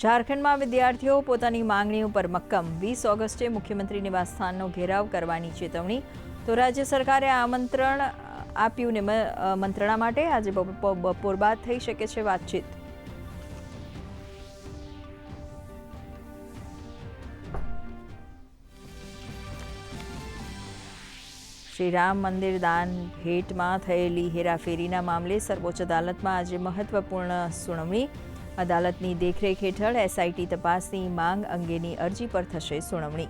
ઝારખંડમાં વિદ્યાર્થીઓ પોતાની માંગણીઓ પર મક્કમ, 20 ઓગસ્ટે મુખ્યમંત્રી નિવાસસ્થાનનો ઘેરાવ કરવાની ચેતવણી. તો રાજ્ય સરકારે આમંત્રણ આપ્યું ને મંત્રણા માટે આજે બપોર બાદ થઈ શકે છે વાતચીત. શ્રીરામ મંદિર દાન ભેટમાં થયેલી હેરાફેરીના મામલે સર્વોચ્ચ અદાલતમાં આજે મહત્વપૂર્ણ સુનાવણી. અદાલતની દેખરેખ હેઠળ એસઆઈટી તપાસની માંગ અંગેની અરજી પર થશે સુનાવણી.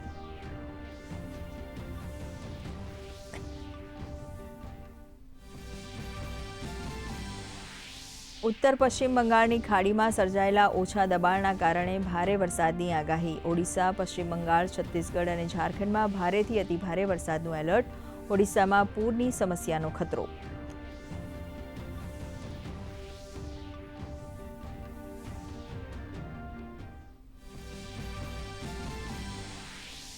ઉત્તર પશ્ચિમ બંગાળની ખાડીમાં સર્જાયેલા ઓછા દબાણના કારણે ભારે વરસાદની આગાહી. ઓડિશા, પશ્ચિમ બંગાળ, છત્તીસગઢ અને ઝારખંડમાં ભારેથી અતિભારે વરસાદનું એલર્ટ. ઓડિશામાં પૂરની સમસ્યાનો ખતરો.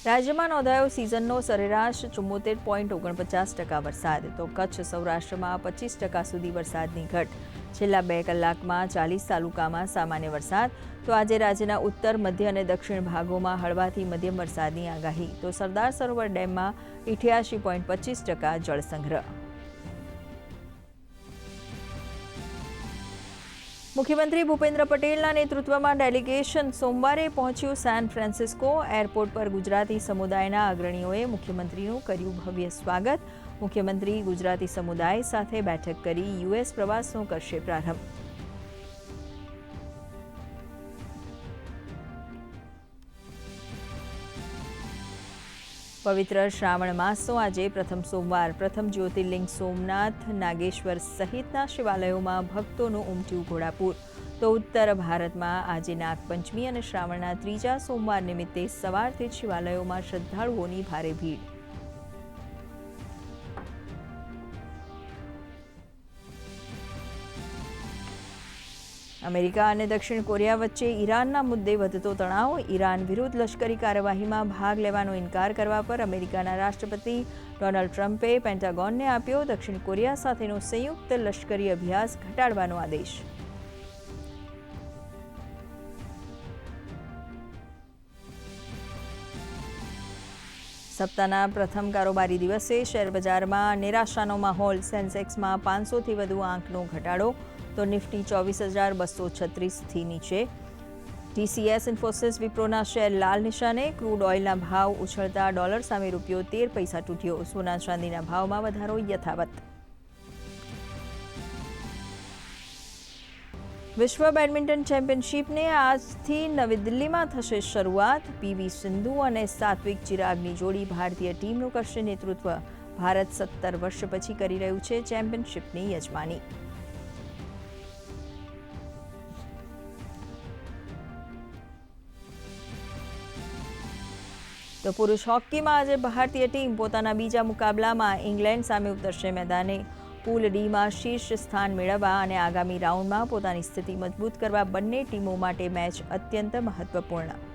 રાજ્યમાં નોંધાયો સિઝનનો સરેરાશ 74.49% વરસાદ. તો કચ્છ, સૌરાષ્ટ્રમાં 25% સુધી વરસાદની ઘટ. છેલ્લા 2 કલાકમાં 40 તાલુકામાં સામાન્ય વરસાદ. તો આજે રાજ્યના ઉત્તર, મધ્ય અને દક્ષિણ ભાગોમાં હળવાથી મધ્યમ વરસાદની આગાહી. તો સરદાર સરોવર ડેમમાં 88.25% જળસંગ્રહ. મુખ્યમંત્રી ભૂપેન્દ્ર પટેલના નેતૃત્વમાં ડેલિગેશન સોમવારે પહોંચ્યું સેન ફ્રાન્સિસ્કો. એરપોર્ટ પર ગુજરાતી સમુદાયના અગ્રણીઓએ મુખ્યમંત્રીનું કર્યું ભવ્ય સ્વાગત. મુખ્યમંત્રી ગુજરાતી સમુદાય સાથે બેઠક કરી યુએસ પ્રવાસનો કરશે પ્રારંભ. પવિત્ર શ્રાવણ માસનો આજે પ્રથમ સોમવાર. પ્રથમ જ્યોતિર્લિંગ સોમનાથ, નાગેશ્વર સહિતના શિવાલયોમાં ભક્તોનું ઉમટ્યું ઘોડાપૂર. તો ઉત્તર ભારતમાં આજે નાગપંચમી અને શ્રાવણના ત્રીજા સોમવાર નિમિત્તે સવારથી જ શિવાલયોમાં શ્રદ્ધાળુઓની ભારે ભીડ. અમેરિકા અને દક્ષિણ કોરિયા વચ્ચે ઈરાનના મુદ્દે વધતો તણાવ. ઈરાન વિરુદ્ધ લશ્કરી કાર્યવાહીમાં ભાગ લેવાનો ઇનકાર કરવા પર અમેરિકાના રાષ્ટ્રપતિ ડોનાલ્ડ ટ્રમ્પે પેન્ટાગોનને આપ્યો દક્ષિણ કોરિયા સાથેનો સંયુક્ત લશ્કરી અભ્યાસ ઘટાડવાનો આદેશ. સપ્તાહના પ્રથમ કારોબારી દિવસે શેરબજારમાં નિરાશાનો માહોલ. સેન્સેક્સમાં 500થી વધુ આંકનો ઘટાડો. તો નિફ્ટી 24,236થી નીચે. ટીસીએસ, ઇન્ફોસિસ, વિપ્રોના શેર લાલ નિશાને. ક્રૂડ ઓઇલના ભાવ ઉછળતા ડોલર સામે રૂપિયો 13 પૈસા તૂટ્યો. સોના ચાંદીના ભાવમાં વધારો યથાવત. વિશ્વ બેડમિન્ટન ચેમ્પિયનશિપને આજથી નવી દિલ્હીમાં થશે શરૂઆત. પીવી સિંધુ અને સાત્વિક ચિરાગની જોડી ભારતીય ટીમનું કરશે નેતૃત્વ. ભારત 17 વર્ષ પછી કરી રહ્યું છે ચેમ્પિયનશિપની યજમાની. તો પુરુષ હોકીમાં આજે ભારતીય ટીમ પોતાના બીજા મુકાબલામાં ઇંગ્લેન્ડ સામે ઉતરશે મેદાને. પૂલ ડીમાં શીર્ષ સ્થાન મેળવવા અને આગામી રાઉન્ડમાં પોતાની સ્થિતિ મજબૂત કરવા બંને ટીમો માટે મેચ અત્યંત મહત્વપૂર્ણ.